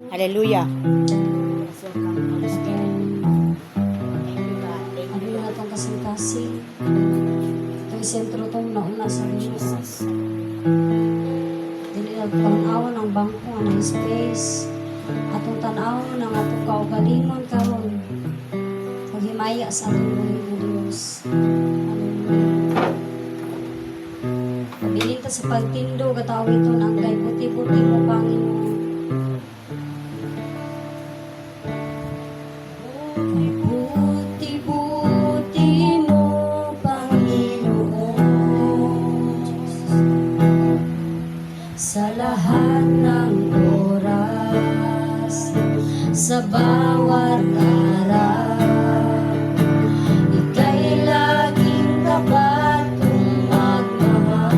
Hallelujah. Ano na itong kasing-kasing. Itong sentro itong nauna sa Jesus. Dili na tanawan ng bangko nga ng space. Atong tanawan ng atong kaugalingon karon. Paghimaya sa atong buhay ng Diyos. Hallelujah. Pabilin ta sa pagtindo, katawid ito ng kay puti-puti mo Panginoon. Buti-buti mo, Panginoon, sa lahat ng oras, sa bawat araw, ika'y laging tapat kong magmahal.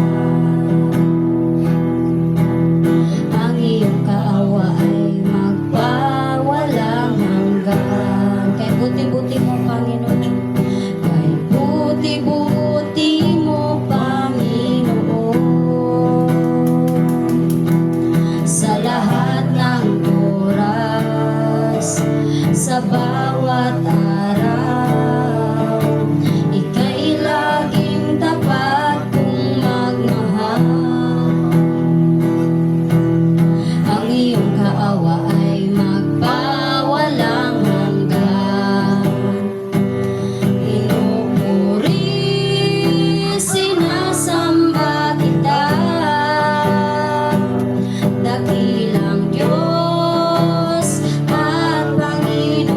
Ang iyong kaawa ay magpawalang hanggan. Kay buti-buti mo, Panginoon. Kay buti-buti mo, Panginoon. Sa lahat ng oras, sa bawat araw, ika'y laging tapat kong magmahal. Ang iyong kaawa ay magpawalang hanggan. Pinupuri, sinasamba kita, dakilang Diyos at Panginoon.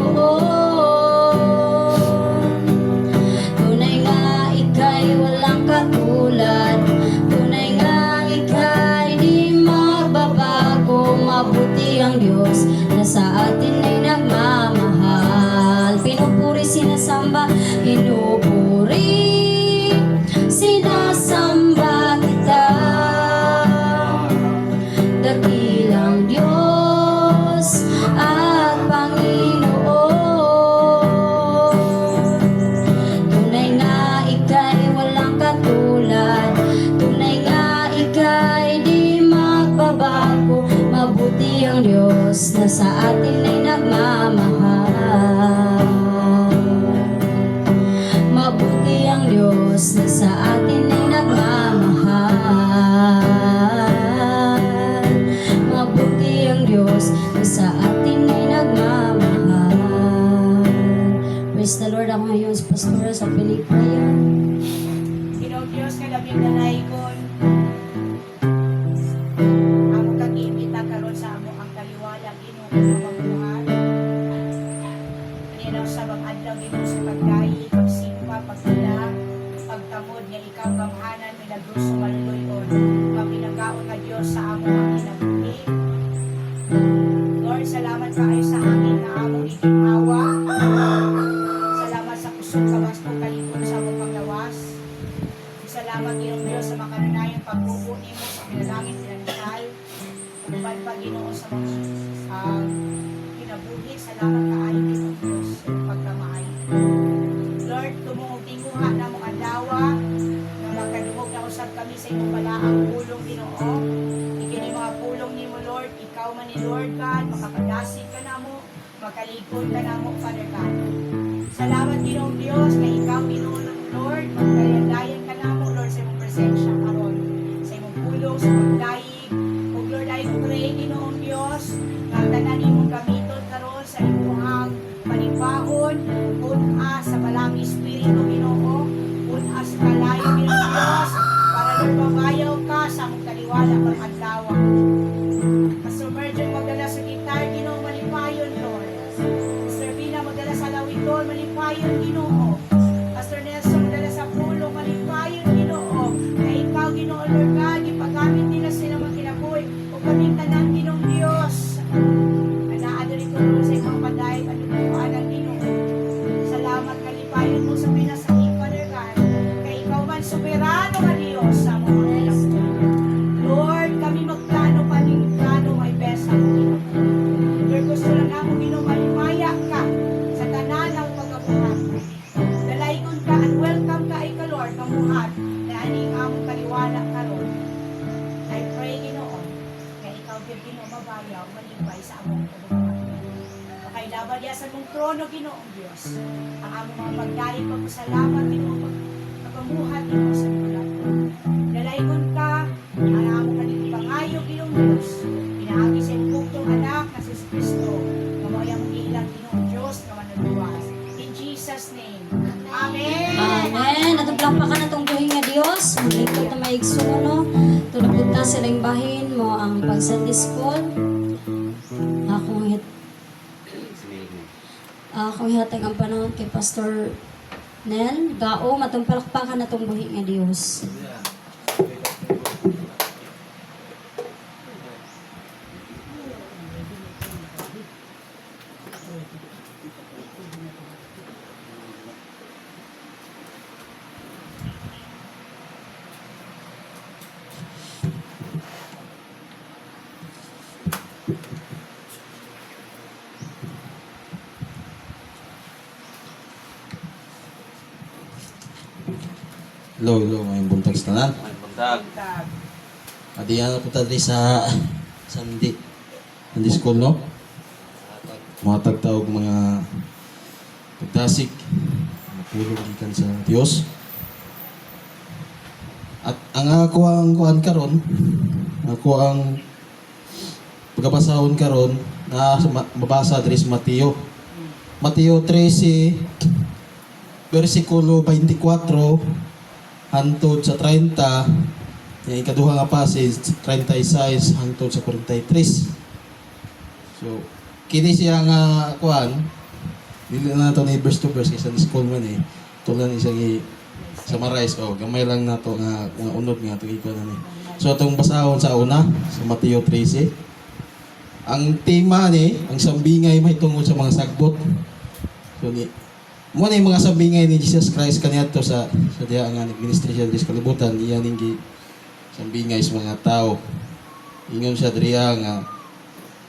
Tunay nga ika'y walang katulad, tunay nga ika'y di magbabago. Mabuti ang Diyos na sa atin ay nagmamahal. Pinupuri, sinasamba, pinupuri, sinasamba kita, dakilang Diyos at Panginoon. Tunay nga ika'y walang katulad, tunay nga ika'y di magbabago. Mabuti ang Diyos na sa atin ay nagmamahal. Mabuti ang Diyos na sa atin ay nagmamahal. Mabuti ang Diyos na sa atin ay nagmamahal. Praise the Lord. Ako ngayon sa pastora sa Philip Prayer. Ginoo Diyos nga labing nanaykon. Amo kang iimbita karon sa amo ang kaliwala Ginoo nga mabuhat. Kanina sa adlaw Ginoo sa pagkayi, pagsimpa, pagdala, pagtamod nga ikaw gamhanan milagro sumaluyon. Mapinagaon nga Diyos sa amo ang kinabuhi. Lord, salamat kayo sa amin na among itinhawa. Salamat sa kusog kabasto kalipon sa among panglawas. Salamat Ginoo Diyos sa makananayon pagbubo nimo sa pinalangin pinanasal. Uban pa Ginoo sa mga kinabuhi. Salamat kaayo Ginoo Diyos sa pagkamay. Lord, tumungog tinguha na mong adlawa na makadungog na usab kami sa imong balaang pulong Ginoo. Ikini mga pulong nimo Lord, ikaw man ni Lord God, makapadasig ka namo, makaligod ka namo Father God. Salamat Ginoo Diyos na ikaw Ginoo Lord, magdayan ka namo Lord sa imong presensya karon, sa imong pulong, sa pagdayeg. O Lord, I pray Ginoo Diyos, na tanan imong gamiton karon sa imong panibahon, una sa balang espiritu Ginoo, una sa kalayo Ginoo Diyos, para Lord mabayaw ka sa among kaliwala pang adlaw. Pastor Virgin magdala sa gitar Ginoo, malipayon Lord. Pastor Vina magdala sa lawiton, malipayon Ginoo. Pastor Nelson magdala sa pulong, malipayon Ginoo. Na ikaw Ginoo Lord God, ipagamit nila sila mga kinabuhi o kaming tanan Ginoong Diyos. Anaado rin ko sa ibang paday, panunuanan Ginoo. Salamat kalipayon mo sa pinasakit Father God. Kay ikaw man soberano ka Diyos sa mga kinabuhi. Lord, kami magplano paning plano may besa Ginoo. Lord, gusto lang ako Ginoo, malimaya ka sa tanan ng pagkabuhat. Naabadiya sa mong trono, Ginoong Diyos. Ang among mga pagdalit, pagpasalamat, Ginoong pagpamuhat, Ginoong sa bulan. Dalaygon ka, ang among kanil pangayo, Ginoong Diyos. Pinaagi sa imong anak na si Kristo. Mamayang ilang, Ginoong Diyos, na manuluwas. In Jesus' name. Amen. Amen. At plampakan na itong buhay nga Diyos. Malikot na maigsuno, no? Tulog na silang bahin mo ang pag-Sunday school. Akong hihatag ang panahon kay Pastor Nel. Gao, matong palakpakan na itong buhay nga Diyos. Hello, may buntag sa tanan. May buntag. Adiyan na po tayo sa Sunday school, no? Mga tagtawag mga pagtasik, mga pulong ikan sa Diyos. At ang ako ang kuhan karon, ako ang pagkabasahon karon na mabasa diri sa Mateo. Mateo 13, versikulo 24, hantod sa 30, yung ikaduha nga passage, 36 hantod sa 43. So, kini siya nga kuan, dili na nato ni verse to verse kasi sa school man eh. Tulan siya summarize gamay lang nato nga unod nga to ikuan ni. So atong basahon sa una sa Mateo 13. Ang tema ni, ang sambingay may tungod sa mga sagbot. So ni mo na yung mga sambingay ni Jesus Christ kaniadto sa diha nga nagministry siya sa kalibutan, iya ning sambingay sa mga tao. Ingon siya diriya nga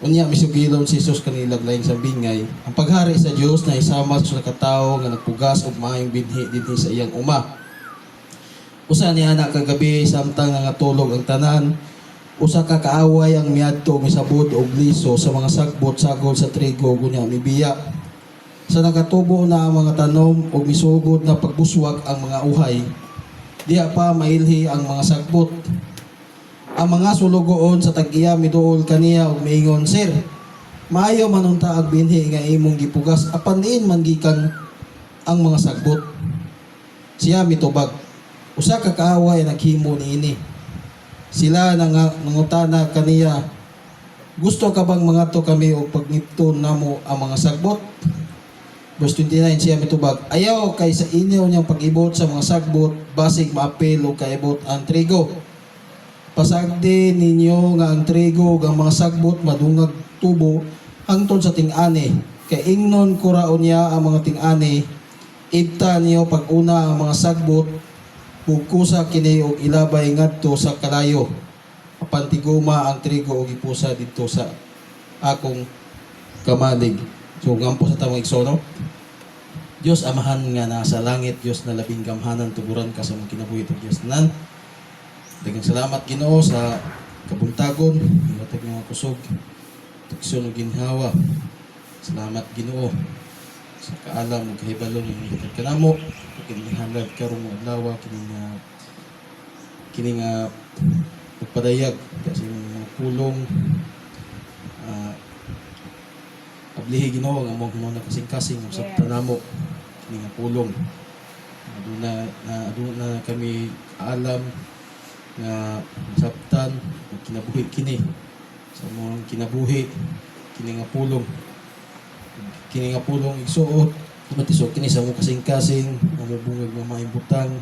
unya misugilon si Jesus kanila laing sambingay. Ang paghari sa Dios na isama sa katao nga nagpugas og maayong binhi dinhi sa iyang uma. Usa niya na kagabi samtang nangatulog ang tanan, usa ka kaaway ang miadto misabod og liso sa mga sagbot sagol sa trigo gunya mibiya. Sa nakatubo na ang mga tanom o misugod na pagbuswag ang mga uhay, diha pa mailhi ang mga sagbot. Ang mga sulugoon sa tag-iya miduol kaniya og miingon, Sir, maayo manunta ang binhi nga imong gipugas apan diin man gikan ang mga sagbot. Siya mitubag, usa ka kaaway naghimo niini. Sila nangutana kaniya, gusto ka bang mangadto kami og pagnipton namo ang mga sagbot? Verse 29, siya mitubag, ayaw kay sa inyo niyang pag-ibot sa mga sagbot, basig maapil o kaibot ang trigo. Pasagdi ninyo nga ang trigo ang mga sagbot madungag tubo hangtod sa ting-ani. Kay ingnon kuraon niya ang mga ting-ani, ibta niyo pag-una ang mga sagbot, pugkusa kini og ilabay ngadto sa kalayo. Apantiguma ang trigo og ipusa didto sa akong kamalig. So ngampo sa tamang igsono. Diyos amahan nga nasa langit, Diyos na labing gamhanan tuguran ka sa mga kinabuhi ito Diyos nan. Daghang salamat Ginoo sa kabuntagon, imatag nga kusog, tukson ug ginhawa. Salamat Ginoo sa kaalam ug kahibalon nga gitag kanamo, kinihalad karong adlaw kini nga pagpadayag kasi mga pulong ablihi Ginoo nga mo na kasing-kasing sa tanamo kini nga pulong. Aduna kami alam nga sabtan kinabuhi kini sa mga kinabuhi kini nga pulong igsuot matisok kini sa mga kasing-kasing mamubungag mga maimbutang.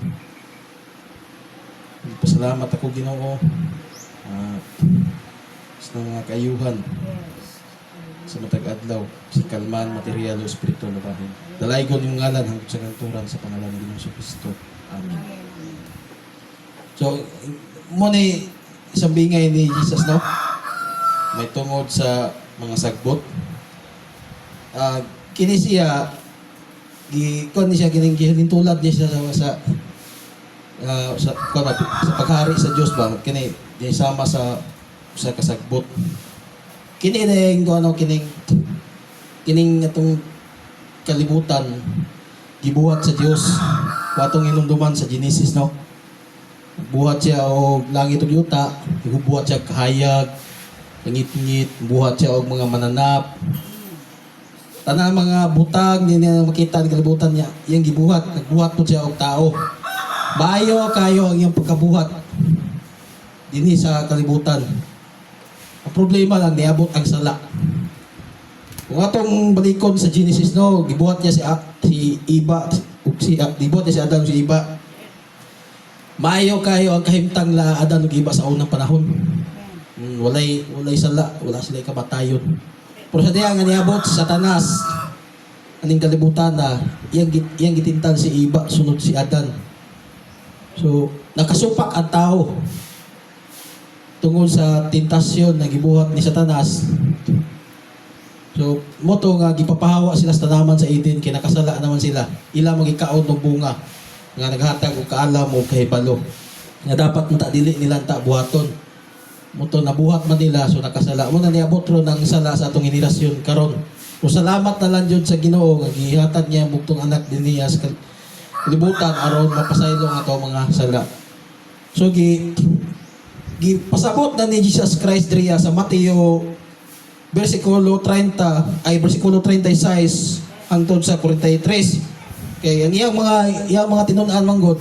Pasalamat ako Ginoo sa mga kayuhan sa matag adlaw si kalman material o spiritual na bahin. Dalaygon yung ngalan hanggang sa kanturan sa pangalan ng Ginoong Kristo. Amen. So, mo ni isang bingay ni Jesus, no? May tungod sa mga sagbot. Kini siya kon siya kining tulad niya sa paghari sa Dios ba kini sama sa kasagbot. Kini ning kining kining atong kalibutan gibuhat sa Dios. Watong inumduman sa Genesis, no? Buhat siya og langit ug yuta, buhat siya kahayag, langit-ngit, buhat siya og mga mananap. Tanang mga butang niya makita ni kalibutan niya, iyang gibuhat, nagbuhat po siya og tao. Maayo kayo ang iyang pagkabuhat dinhi sa kalibutan. Ang problema lang niabot ang sala. Kung atong balikon sa Genesis, no, gibuhat niya si Iba, gibuhat niya si Adam si Iba. Maayo kayo ang kahimtang la Adan ug Iba sa unang panahon. Walay sala, wala sila kamatayon. Pero sa diya nga niabot sa Satanas aning kalibutan na iyang gitintal si Iba sunod si Adan. So nakasupak ang tao tungod sa tentasyon na gibuhat ni Satanas. So moto nga gipapahawa sila sa tanaman sa Eden kay nakasala naman sila. Ila magikaon ng bunga nga naghatag og kaalam o kahibalo nga dapat mata dili nila ta buhaton. Moto nabuhat man nila so nakasala mo na niabot ron ang sala sa atong henerasyon karon. So salamat na lang jud sa Ginoo nga gihatag niya ang bugtong anak din niya sa kalibutan aron mapasaylo ang ato mga sala. So pasabot na ni Jesus Christ diriya sa Mateo versikulo 30 ay versikulo 36 hangtod sa 43. Kay ang iyang mga tinun-an manggod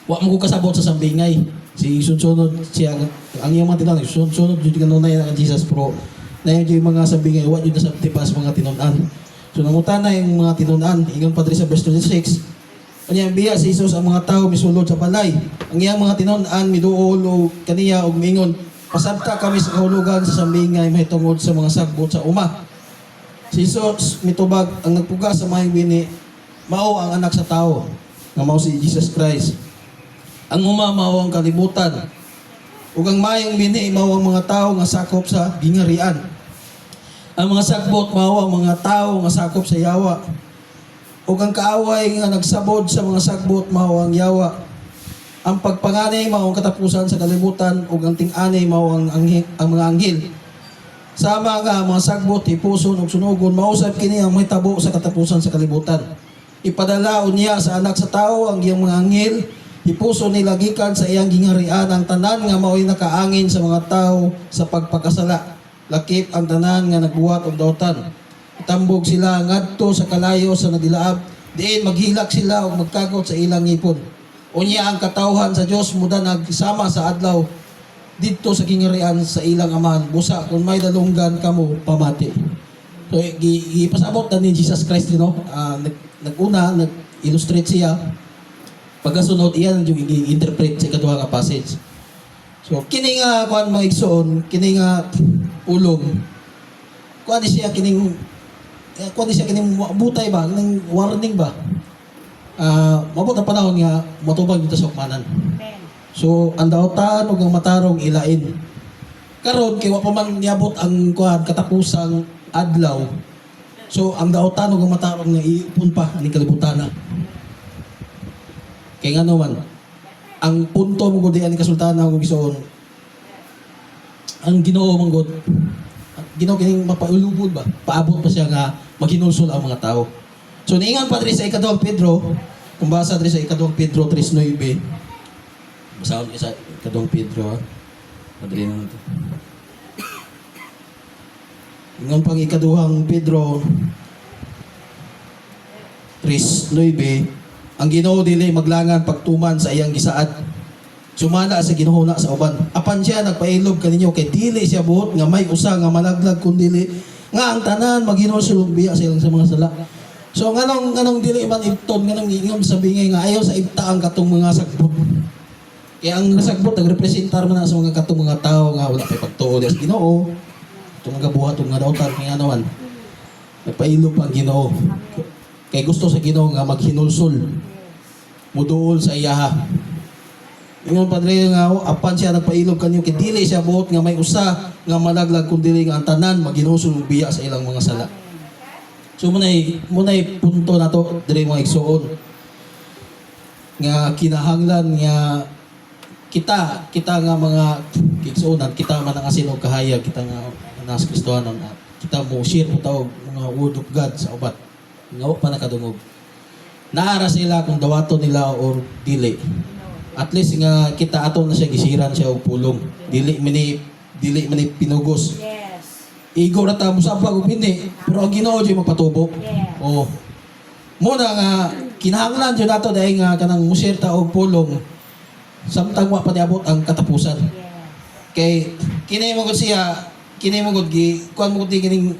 wa mo ko kasabot sa sambingay. Si sunod siya ang iyang mga tinun-an sunod jud kanunay ang Jesus pro na yung mga sambingay wa jud sa tipas mga tinun-an. So nangutan na yung mga tinun-an ingon Padre sa verse 26. Unya biya si Jesus ang mga tao misulod sa balay. Ang iyang mga tinun-an miduol o kaniya og mingon pasabta kami sa kahulugan sa sambingay mahitungod sa mga sagbot sa uma. Si Jesus mitubag ang nagpuga sa mahing bini mao ang anak sa tao nga mao si Jesus Christ. Ang uma mao ang kalibutan. Ug ang mayong bini mao ang mga tao nga sakop sa gingarian. Ang mga sagbot mao ang mga tao nga sakop sa yawa. Ug ang kaaway nga nagsabod sa mga sagbot mao ang yawa. Ang pagpanganay mao ang katapusan sa kalibutan ug ang ting-anay mao ang mga anghel. Sama nga ang mga sagbot hipuson ug sunugon mausab kini ang mahitabo sa katapusan sa kalibutan. Ipadalaon niya sa anak sa tao ang iyang mga anghel, hipuson nila gikan sa iyang gingharian ang tanan nga mao'y nakaangin sa mga tao sa pagpakasala. Lakip ang tanan nga nagbuhat og dautan. Itambog sila ngadto sa kalayo sa nadilaab, diin maghilak sila og magkagot sa ilang ngipon. Unya ang katawhan sa Dios muda nagsama sa adlaw didto sa gingharian sa ilang amahan. Busa kung may dalunggan kamo pamati. So gipasabot na ni Jesus Christ no. Nag-una, nag-illustrate siya. Pagkasunod, iyan yung i-interpret sa ikaduha nga passage. So, kini nga, kuhan mga igsoon, kini nga ulong, kuhan siya kining butay ba, kining warning ba? Mabot ang panahon nga, matubag dito sa ukmanan. So, ang dautan o ang matarong ilain. Karon kay wa pa man niabot ang kuhan, katapusang adlaw. So, ang dautan o matarong nga iupon pa ni kalibutan na. Kaya nga naman, ang punto mo gudi ani kasultanan ng gisoon, ang Ginoo man gud, Ginoo kining mapaulubod ba? Paabot pa siya nga maghinulsol ang mga tao. So, niingon pa diri sa ikaduhang Pedro, kung basa diri sa ikaduhang Pedro 3:9, basahon sa ikaduhang Pedro, ha? Madali na ito. Ingon pang ikaduhang Pedro 3:9, ang Ginoo dili maglangan pagtuman sa iyang gisaad. Sumala sa ginuhuna sa uban. Apan siya nagpailob kaninyo kay dili siya buot nga may usa nga malaglag kun dili nga ang tanan maghinulsol biya sa ilang sa mga sala. So nganong dili man ibton nganong ingom sa bingay nga ayaw sa ibtaang katong mga sagbot. Kaya ang sagbot nagrepresentar man sa mga katong mga tao nga wala pay pagtuo sa Ginoo. Itong mga buhat, itong mga dautan, kaya naman, nagpailo pa ang Ginoo. Kaya gusto sa Ginoo nga maghinulsol, muduol sa iyaha. Ingon Padre nga, apan siya nagpailog kanyo, kaya dili siya buot nga may usa, nga malaglag kung dili nga ang tanan, maghinulsol biya sa ilang mga sala. So muna'y punto na to, dire mga igsoon. Nga kinahanglan nga kita nga mga igsoonan, kita man ang asin o kahayag, kita nga nas Kristohanon kita mo share mo tawag mga word of God sa ubat. Nga pa nakadungog. Naara sila kung dawato nila or dili. At least nga kita ato na siya gisiran siya og pulong. Dili mani pinugos. Yes. Igo ra ta mo sa pag upini, pero ang Ginoo jud magpatubo. Yes. Oh. Muna nga kinahanglan jud nato dahil nga kanang musir ta og pulong samtang wa pa niabot ang katapusan. Yes. Kay kini mo gud siya, kini mo gud gi kuan mo gud kining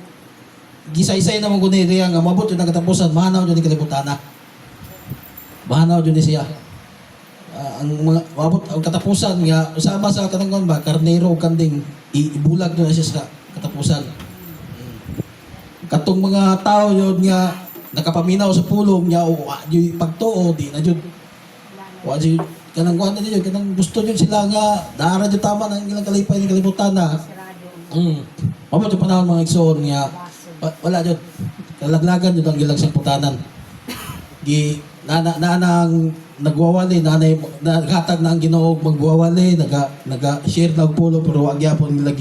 gisaysay na mo gud niya nga mabot jud ang katapusan, mahanaw jud ni kalibutan na. Mahanaw jud ni siya. Ang mga mabot ang katapusan nga usama sa kanang ba karnero ug kanding ibulag na siya sa katapusan. Katong mga tao yun nga nakapaminaw sa pulong niya o yung pagtuo di na jud wa jud kanang kuan na jud kanang gusto jud sila nga dara jud tama ng ilang kalipay ni kalibutan na. Mabot yung panahon mga igsoon nga wala jud kalaglagan jud ang ilang samputanan. Gi nang nagwawali naghatag na ang Ginoo magwawali naga-share na og pulong pero wa gyapon nila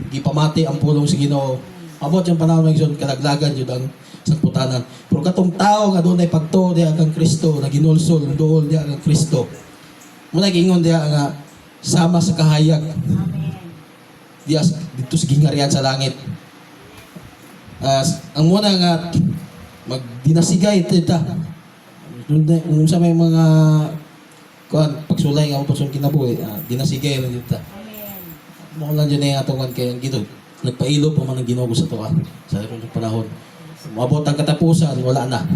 gipamati ang pulong sa Ginoo. Abot yung panahon ng igsoon kalaglagan jud ang samputanan. Pero katong tao nga dunay pagtuo diha kang Kristo na ginulsol dool diha kang Kristo. Muna gingon diha nga sama sa kahayag. Amen. Diya dito sa gingarian sa langit. Ang muna nga magdinasigay ta. Kung sa may mga kuan pagsulay nga upos kinabuhi, dinasigay lang dito. Amen. Mo lang jud na atong kay gito. Nagpailo pa man ang Ginoo sa tuwa sa irong panahon. Maabot ang katapusan, wala na.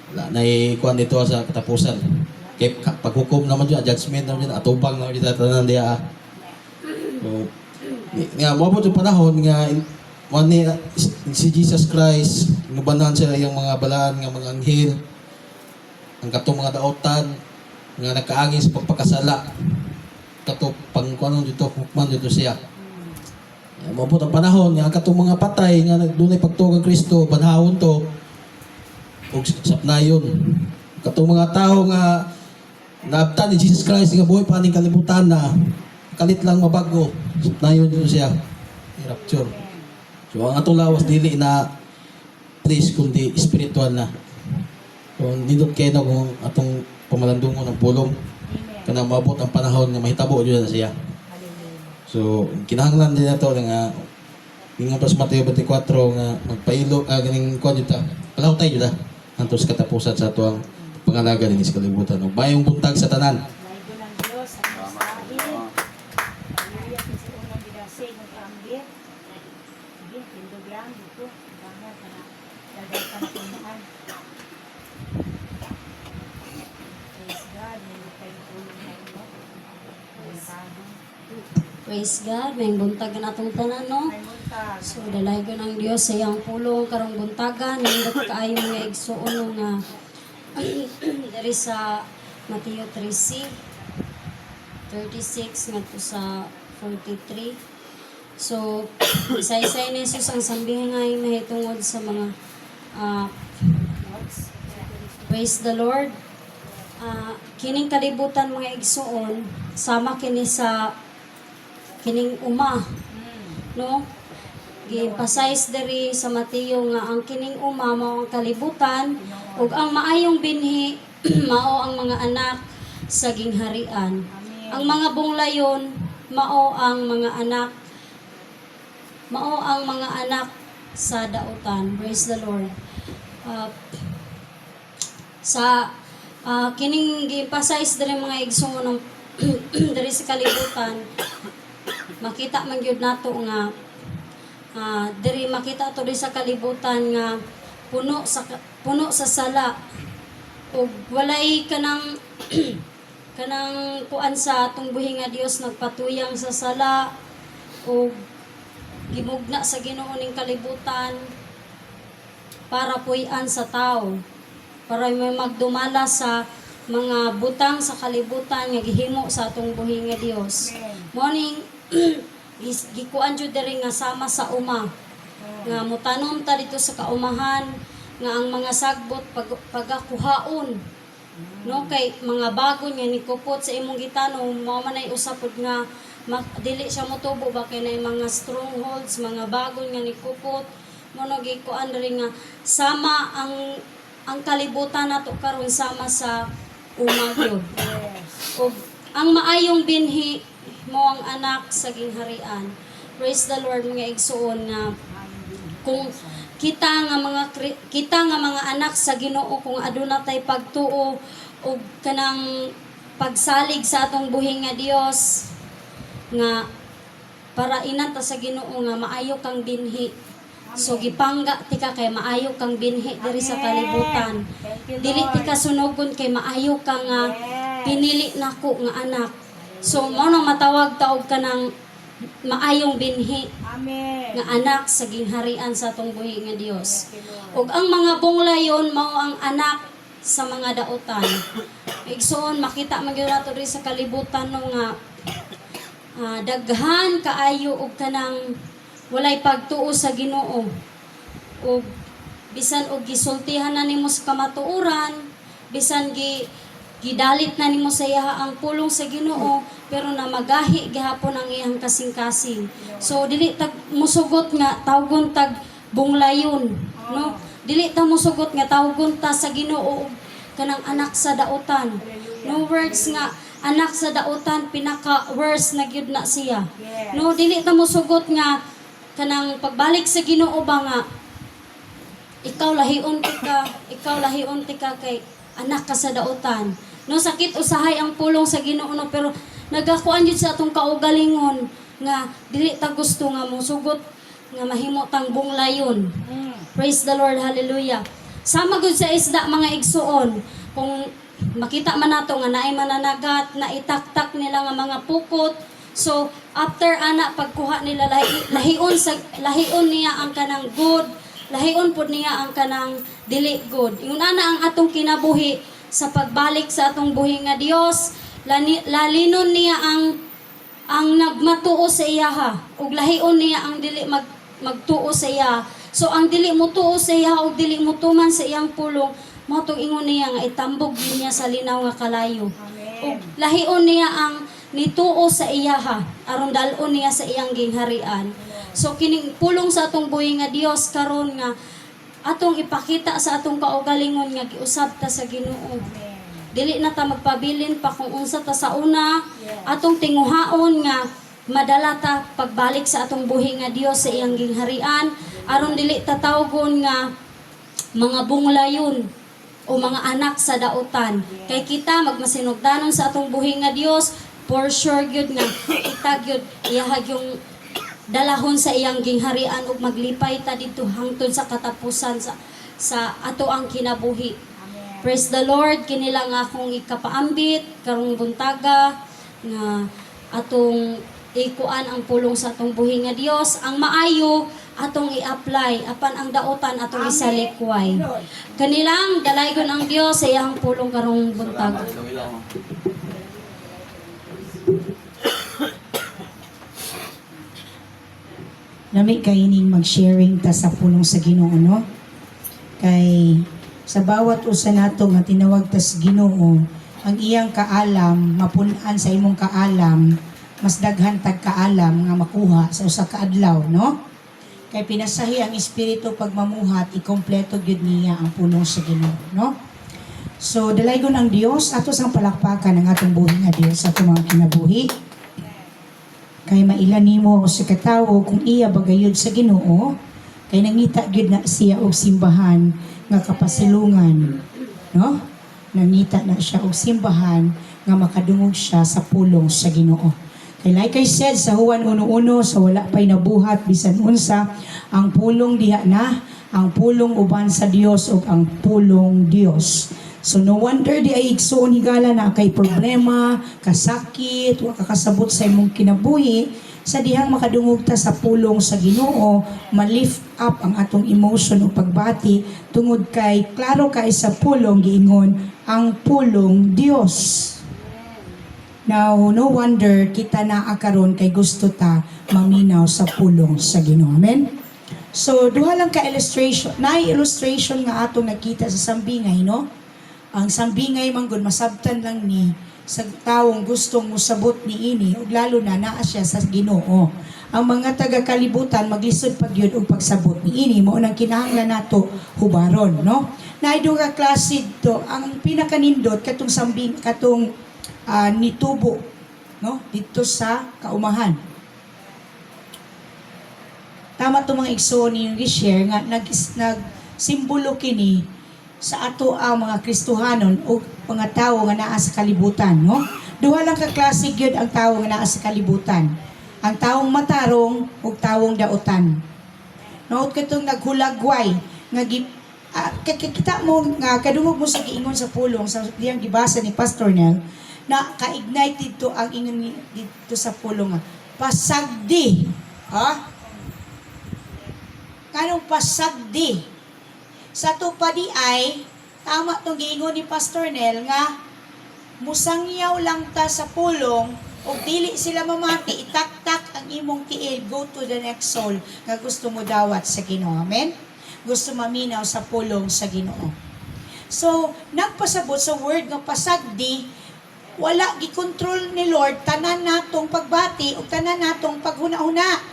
Wala na kuan dito sa katapusan. Kay paghukom naman dyan, judgment naman dyan, atubang naman dyan, tanan diya. So, nga, maabot yung panahon nga, si Jesus Christ, inubanan siya yung mga balaan, nga mga anghel, ang katong mga daotan, nga nagkaangin sa pagpakasala. Kato, pang kuan dito, hukman dito siya. Maabot ang panahon nga katong mga patay nga dunay pagtuo kang Kristo banhawon to ug sapnayon. Katong mga tao nga naabtan ni Jesus Christ nga buhay pa ning kalibutan na kalit lang mabago sapnayon dito siya i-rapture. So ang atong lawas dili na place kundi spiritual na. So nindot kay na kung atong pamalandungon ng pulong kana maabot ang panahon nga mahitabo jud na siya. So, kinahanglan din nato nga ingon pa sa Mateo 24 nga magpailo ganing kuan juta. Palaw tayo juta antos katapusan sa atuang pangalaga dinhi sa kalibutan. Ug mayong buntag sa tanan. Laigo ng Diyos ang masahin. Hallelujah. Kasi unang binasig ng kaambit. Sige, tindog lang dito. Bangat na dagal ka na tumaan. Praise God. Hindi kayo tulong na ito. Praise God, may buntag na atong tanan, no? May muntag. So, dalay ko ng Diyos sa iyang pulong karong buntagan, nindot kaayo mga igsuon nga dari sa Mateo 13:36 ngadto sa 43. So, isa-isa ni Jesus ang sambihan nga mahitungod sa mga praise the Lord. Kining kalibutan mga igsuon, sama kini sa kining uma, no? Gi-emphasize diri sa Mateo nga ang kining uma mao ang kalibutan ug ang maayong binhi mao ang mga anak sa gingharian. Ang mga bunglayon mao ang mga anak sa dautan. Praise the Lord. Kining gi-emphasize diri mga igsoon ng diri sa kalibutan, makita man gyud nato nga diri makita to diri sa kalibutan nga puno sa sala ug walay kanang kuan sa atong buhi nga Dios nagpatuyang sa sala ug gimugna sa Ginoo ning kalibutan para puy-an sa tao, para may magdumala sa mga butang sa kalibutan nga gihimo sa atong buhi nga Dios. Morning gikuan jud diri nga sama sa uma. Nga mutanom ta dito sa kaumahan nga ang mga sagbot pagakuhaon. No kay mga bago nga nikupot sa imong gitanom mao man ay usapod nga dili siya motubo ba kay nay mga strongholds, mga bagon nga nikupot mo gikuan diri nga sama ang kalibutan nato karon sama sa umagyod. Yes. O ang maayong binhi mo ang anak sa gingharian. Praise the Lord mga igsoon nga kung kita nga mga anak sa Ginoo, kung aduna tay pagtuo o kanang pagsalig sa atong buhing nga Dios nga para inanta sa Ginoo nga maayo kang binhi. So gipangga tika kay maayo kang binhi diri sa kalibutan. Thank you, Dili Lord. tika sunugon kay maayo ka nga Yes. pinili nako nga anak. So mao nang matawag taog ka ng maayong binhi Amen. nga anak sa gingharian sa atong buhi nga Dios. Thank you, Lord. Ug ang mga bunglayon mao ang anak sa mga dautan. Igsoon makita man gyud nato diri sa kalibutan no nga daghan kaayo og kanang walay pagtuo sa Ginoo. Ug bisan og gisultihan na nimo sa kamatuoran, bisan gidalit na nimo sa iya ang pulong sa Ginoo, pero namagahi gihapon ang iyang kasing-kasing. So dili tag musugot nga tawgon tag bunglayon, no? Dili ta musugot nga tawgon ta sa Ginoo og kanang anak sa dautan. No words nga anak sa dautan pinaka worse na gyud na siya. Yes. No dili ta musugot nga kanang pagbalik sa Ginoo ba nga ikaw lahion ka kay anak ka sa dautan. No sakit usahay ang pulong sa Ginoo no, pero nagakuan jud sa atong kaugalingon nga dili ta gusto nga musugot nga mahimo tang bunglayon. Praise the Lord, hallelujah. Sama gud sa isda mga igsuon, kung makita man nato nga naay mananagat, na itaktak nila nga mga pukot. So after ana pagkuha nila lahion niya ang kanang good, lahion pud niya ang kanang dili good. Ingon ana ang atong kinabuhi sa pagbalik sa atong buhi nga Dios, lalinon niya ang nagmatuo sa iya ha, ug lahion niya ang dili magtuo sa iya. So ang dili mo tuo sa iya ug dili mo tuman sa iyang pulong, mao tong ingon niya nga itambog din niya sa linaw nga kalayo. Ug lahion niya ang nituo sa iya ha, aron dalon niya sa iyang gingharian. So kining pulong sa atong buhi nga Dios karon nga atong ipakita sa atong kaugalingon nga giusab ta sa Ginoo. Dili na ta magpabilin pa kung unsa ta sa una, atong tinguhaon nga madala ta pagbalik sa atong buhi nga Dios sa iyang gingharian, aron dili ta tawgon nga mga bunglayon o mga anak sa dautan. Kay kita magmasinugdanon sa atong buhi nga Dios, for sure gyud nga kita gyud iyahag yung dalahon sa iyang gingharian ug maglipay ta dito hangtod sa katapusan sa ato ang kinabuhi. Praise the Lord, kini lang akong ikapaambit karong buntaga nga atong ikuan ang pulong sa atong buhi nga Dios, ang maayo atong i-apply apan ang dautan atong isalikway. Kanilang dalaygon ang Dios sa iyang pulong karong buntaga. Nami kaining mag-sharing ta sa pulong sa Ginoo, no? Kay sa bawat usa nato nga tinawag ta sa Ginoo, ang iyang kaalam mapun-an sa imong kaalam, mas daghan tag kaalam nga makuha sa usa ka adlaw, no? Kay pinasahi ang espiritu pagmamuhat, ikompleto gyud niya ang pulong sa Ginoo, no? So dalaygon ang Dios ato sang palakpakan ang atong buhi nga Dios sa atong mga kinabuhi. Kay mailan nimo sa katawo kung iya bagayod sa Ginoo, kay nangita gyud na siya og simbahan nga kapasilungan, no? Nangita na siya og simbahan nga makadungog siya sa pulong sa Ginoo. Kay like I said sa Juan 1:1, sa wala pay nabuhat bisan unsa, ang pulong diha na, ang pulong uban sa Dios ug ang pulong Dios. So no wonder di ay igsoon higala na kay problema, kasakit, wa kakasabot sa imong kinabuhi, sa dihang makadungog ta sa pulong sa Ginoo, ma-lift up ang atong emotion o pagbati tungod kay klaro kay sa pulong giingon ang pulong Dios. Now, no wonder kita naa karon kay gusto ta maminaw sa pulong sa Ginoo. Amen. So duha lang ka illustration, illustration nga atong nakita sa sambingay, no? Ang sambingay man gud masabtan lang ni sa taong gustong musabot ni ini ug lalo na naa siya sa Ginoo. Ang mga taga-kalibutan maglisod pag yun og pagsabot ni ini mao nang kinahanglan nato hubaron, no? Naay duha ka klase to, ang pinakanindot katong sambing katong nitubo, no? Dito sa kaumahan. Tama to mga igsoon ni gi-share nga nagsimbolo kini sa ato ang mga Kristohanon o mga tao nga naa sa kalibutan, no? Duha lang ka klase gyud ang tao nga naa sa kalibutan. Ang taong matarong ug taong dautan. No, katong naghulagway nga kita mo nga kadungog mo sa giingon sa pulong sa diyang gibasa ni Pastor Nel na ka-ignite dito ang ingon dito sa pulong nga pasagdi. Ha? Kanong pasagdi? Sa tupadi ay tama tong giingon ni Pastor Nel nga musangyaw lang ta sa pulong o dili sila mamati, itaktak ang imong tiil, go to the next soul nga gusto mo dawat sa Ginoo. Amen? Gusto maminaw sa pulong sa Ginoo. So, nagpasabot sa word nga pasagdi, wala gikontrol ni Lord tanan natong pagbati o tanan natong paghuna-huna.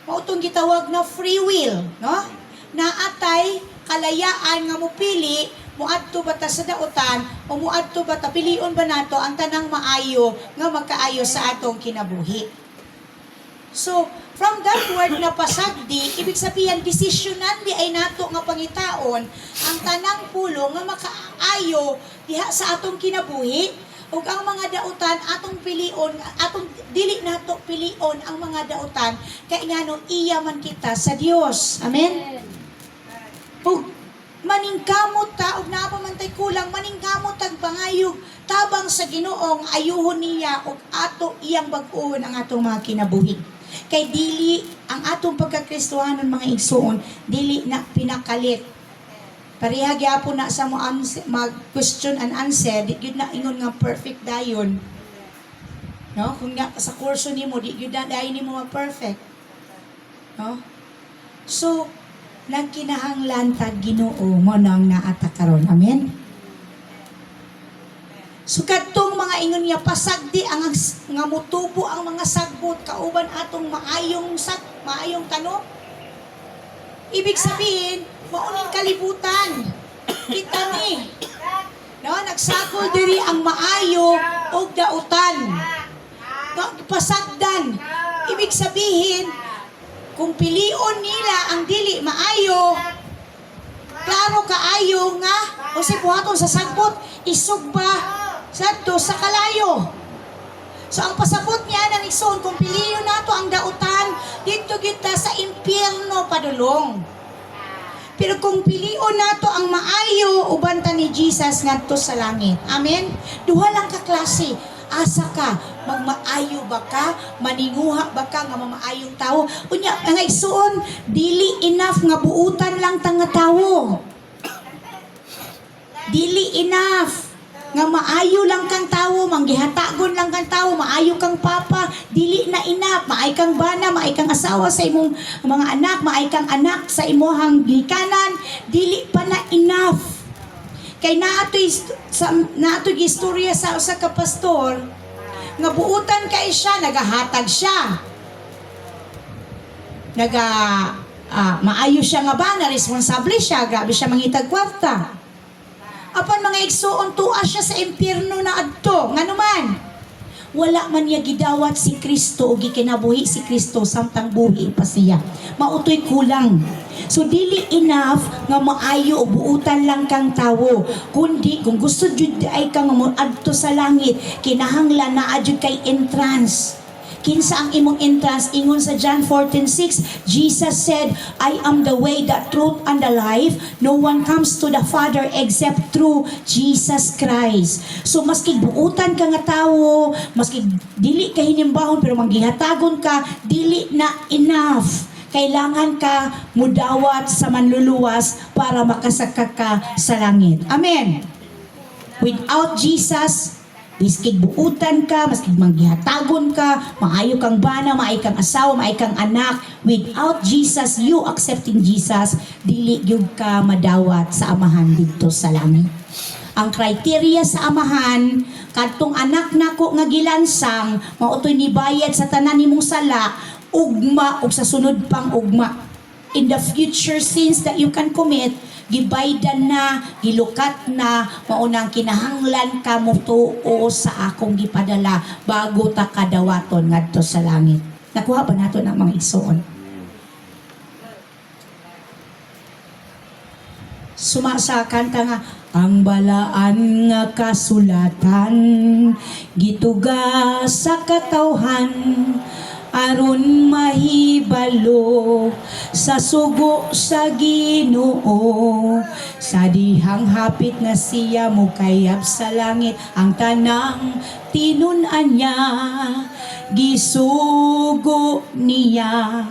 Mautong gitawag na free will, no? Naatay kalayaan nga mupili muadto ba ta sa dautan o muadto ba ta pilion ba nato ang tanang maayo nga magkaayo sa atong kinabuhi. So, from that word na pasagdi, ibig sabihin desisyonan di ay nato nga pangitaon ang tanang pulong nga makaayo diha sa atong kinabuhi ug ang mga dautan atong pilion, atong dili nato pilion ang mga dautan kay ngano iya man kita sa Dios. Amen. Ug maningkamot ta og napamantay kulang maningkamot tag pangayog tabang sa Ginoong ayuhon niya og ato iyang bag-ohon ang atong mga kinabuhi. Kay dili ang atong pagkakristohanon mga igsoon dili na pinakalit. Pareha gyapon na sa mo mag question and answer di gyud na ingon nga perfect dayon. No, kung nga sa kurso nimo di gyud na dayon nimo ma-perfect. No? So nagkinahanglan tag Ginoo mo nang naata karon. Amen. So kadtong mga ingon niya pasagdi ang nga mutubo ang mga sagbot kauban atong maayong tanong. Ibig sabihin, mauning kalibutan. Kita ni. No, nagsagol diri ang maayo og dautan. Pasagdan. Ibig sabihin, kung pilion nila ang dili maayo, klaro kaayo nga o si buhaton sa sagbot isog ba sadto sa kalayo. So ang pasabot niya ng igsoon kung piliyon nato ang dautan dito kita sa impyerno padulong. Pero kung piliyon nato ang maayo uban ta ni Jesus ngadto sa langit. Amen. Duha lang ka klase. Asa ka, magmaayo ba ka, maninguha ba ka nga mamaayong tao? Unya, ang igsoon, dili enough nga buutan lang tang nga tao. Dili enough nga maayo lang kang tao, manggihatagon lang kang tao, maayo kang papa, dili na enough. Maay kang bana, maay kang asawa sa imong mga anak, maay kang anak sa imong gikanan, dili pa na enough. Kay naato'y istorya sa usa ka pastor nga buutan kay siya, nagahatag siya. Maayo siya nga ba, na responsable siya, grabe siya mangitag kwarta. Apan mga igsoon tuwa siya sa impyerno na adto, nganuman. Wala man niya gidawat si Kristo o gikinabuhi si Kristo samtang buhi pa siya. Mautoy kulang. So dili enough nga maayo o buutan lang kang tawo. Kundi kung gusto jud ay kang moadto sa langit, kinahanglan na adjud kay entrance. Kinsa ang imong entrance? Ingon sa John 14:6, Jesus said, I am the way, the truth, and the life. No one comes to the Father except through Jesus Christ. So maski buutan ka nga tawo, maski dili ka hinimbahon pero manggihatagon ka, dili na enough. Kailangan ka mudawat sa manluluwas para makasaka ka sa langit. Amen. Without Jesus, maski buutan ka, maski manggihatagon ka, maayo kang bana, maayo kang asawa, maayo kang anak, without Jesus, you accepting Jesus, dili gyud ka madawat sa amahan didto sa langit. Ang criteria sa amahan, kadtong anak nako nga gilansang mao toy nibayad sa tanan nimong sala ugma ug sa sunod pang ugma. In the future sins that you can commit, gibaydan na, gilukat na, maunang kinahanglan ka mo tuo sa akong gipadala bago ta kadawaton ngadto sa langit. Nakuha ba nato ng mga igsoon? Sumasa kanta nga, ang balaan nga kasulatan gituga sa katawhan aron mahibalo sa sugo sa Ginoo sa dihang hapit nga siya mo kayab sa langit ang tanang tinun-an niya gisugo niya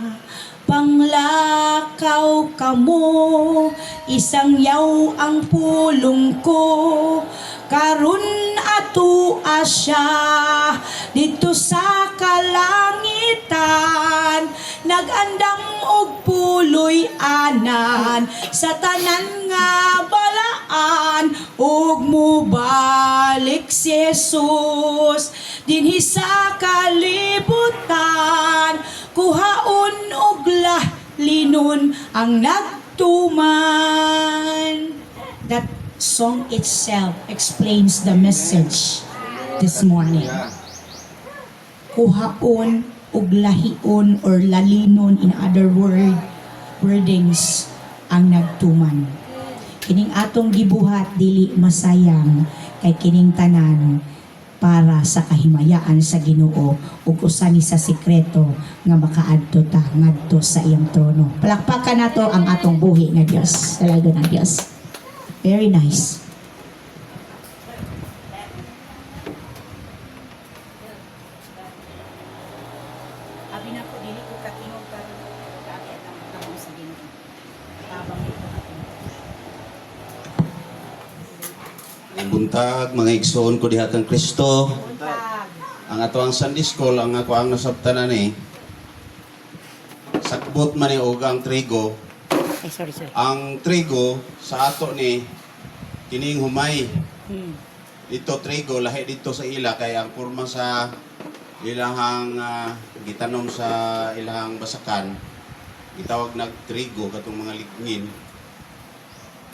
panglakaw kamo isang yaw ang pulong ko karun ato asya dito sa kalangitan nagandam og puloy anan sa tanan nga balaan ug mubalik si Jesus dinhi sa kalibutan kuhaon og linon ang nagtuman. That song itself explains the message this morning. Kuhaon ug lahion or lalinon, in other wordings, ang nagtuman. Kining atong gibuhat dili masayang kay kining tanan para sa kahimayaan sa Ginoo ug usa ni sa sikreto nga makaadto ta ngadto sa iyang trono. Palakpakan nato ang atong buhi nga Dios. Salago ng Dios. Very nice. Abi na ko dili ko katingog ka lagi ang tawag sa Ginoo. Tabang ito Ang buntag, mga igsoon ko diha kang Kristo. Buntag. Ang ato ang Sunday School, ang ako ang nasabtanan ni sakbot man ni og ang trigo. Ay, sorry. Ang trigo sa ato ni kining humay. Dito trigo lahi dito sa ila kay ang porma sa ilahang gitanom sa ilahang basakan gitawag nag trigo katong mga lignin.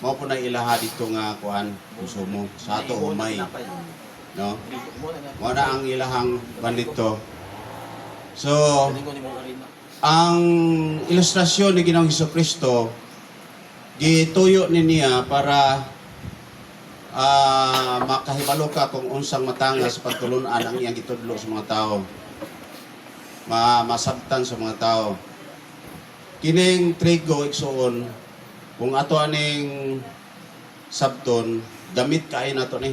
Mao po na ilaha dito nga kuan konsumo sa ato humay. No? Mao na ang ilahang bandito. So ang ilustrasyon ni Ginoong Hesukristo gituyo ni niya para makahibalo ka kung unsang matanga sa pagtulunan ang iyang gitudlo sa mga tao. Masabtan sa mga tao. Kining trigo igsoon kung ato aning sabton gamit kay nato ni.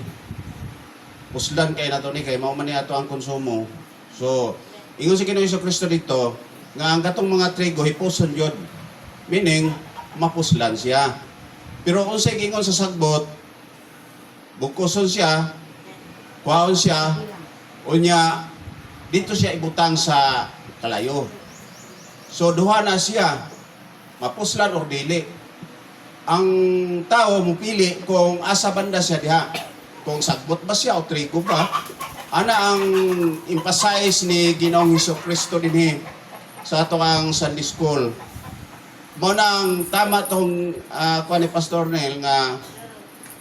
Puslan kay nato ni kay mao man ni ato ang konsumo. So ingon si Ginoong Hesukristo dito nga ang katong mga trigo hipuson yun. Meaning, mapuslan siya. Pero kung siya gingon sa sagbot, bukuson siya, kuhaon siya, unya, dito siya ibutang sa kalayo. So, duha na siya, mapuslan o dili. Ang tao mupili kung asa banda siya diha. Kung sagbot ba siya o trigo ba. Ana ang emphasize ni Ginoong Hesukristo dinhi sa ato ang Sunday School. Mo nang tama tong kuan ni Pastor Nel nga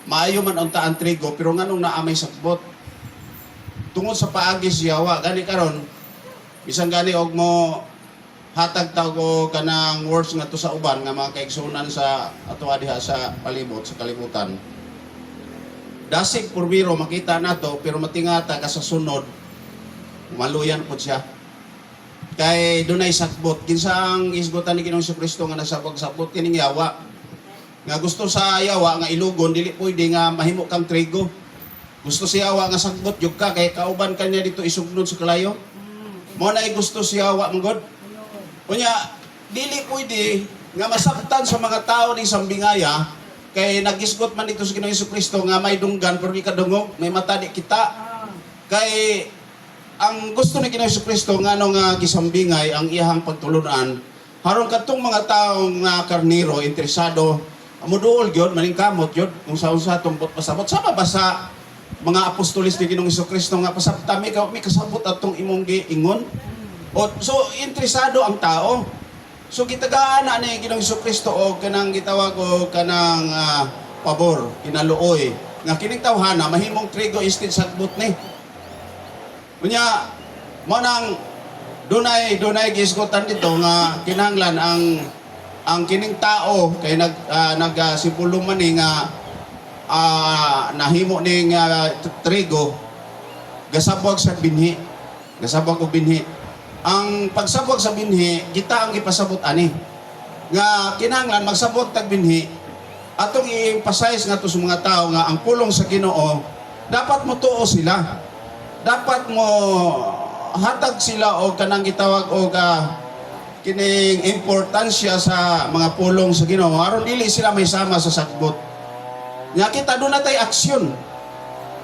maayo man unta ang trigo pero nganong naamay sagbot. Tungod sa paagi siya wa gani karon bisan gani og mo hatag ta ko kanang words nga to sa uban nga mga kaigsunan sa ato diha sa palibot sa kalibutan. Dasig purbiro makita nato pero matingata ka sa sunod maluyan pud siya. Kay dunay sakbot kinsa ang isgotan ni Ginoong Hesukristo nga nasabot kining yawa nga gusto sa yawa nga ilugon dili pwede nga mahimo kang trigo gusto sa yawa nga sakbot jud ka kay kauban kanya dito isugnod sa kalayo mo na gusto sa yawa manggod unya dili pwede nga masabtan sa mga tao ni sambingaya kay nagisgot man dito sa Ginoong Hesukristo nga may dunggan pero di kadungog may mata di kita kay ang gusto ni Ginoong Hesukristo nga nga gisambingay ang iyang pagtulunan haron kadtong mga taong nga karniro interesado moduol gyud maningkamot gyud kung sa unsa tumpot pasabot sama ba sa mga apostolis ni Ginoong Jesucristo nga pasabta mi kasabot atong imong giingon. O so interesado ang tao. So gitagaan na ni Ginoong Jesucristo og kanang gitawag og kanang pabor, kinaluoy nga kining tawhana mahimong trigo instead sagbot ni. Unya mo nang dunay gisgotan dito nga kinahanglan ang kining tao kay nagsipulo man ni nga nahimo ning trigo gasabwag sa binhi. Gasabwag og binhi. Ang pagsabwag sa binhi kita ang ipasabot ani nga kinahanglan magsabwag tag binhi atong i-emphasize nga to sa mga tao nga ang pulong sa Ginoo dapat mo tuo sila. Dapat mo hatag sila og kanang gitawag og kining importansya sa mga pulong sa Ginoo aron dili sila may sama sa sagbot. Nya kita doon natay aksyon.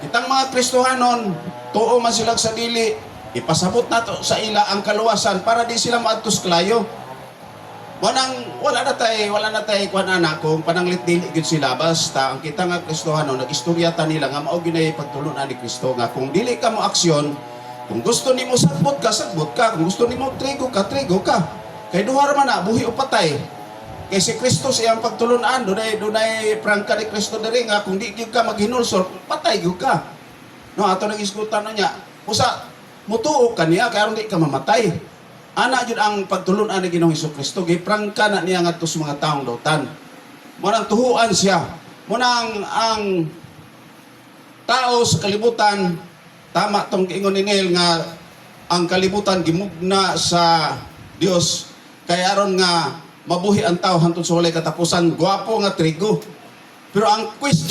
Kitang mga Kristohanon, tuo man sila sa dili, ipasabot nato sa ila ang kaluwasan para di sila maadtos klayo. Wala na tay kuan ana kung pananglit dili gyud sila basta ang kita nga Kristohanon nagistorya ta nila nga mao ginay pagtulunan ni Kristo nga kung dili ka mo aksyon, kung gusto nimo sagbot ka, kung gusto nimo trigo ka. Kay duha ra man na buhi o patay. Kay si Kristo siyang pagtulunan, dunay prangka ni Kristo diri nga kung di gyud ka maghinulsol, patay gyud ka. No, ato nang isgutan niya. Usa mutuo ka niya kay aron di ka mamatay. Ana gyud ang pagtulunan ni Ginoong Jesucristo, giprangka na niya ngadto sa mga taong dautan. Mo nang tuhuan siya. Mo nang ang tao sa kalibutan tama tong giingon ni Neil nga ang kalibutan gimugna sa Dios kay aron nga mabuhi ang tao hantod sa walay katapusan, gwapo nga trigo. Pero ang question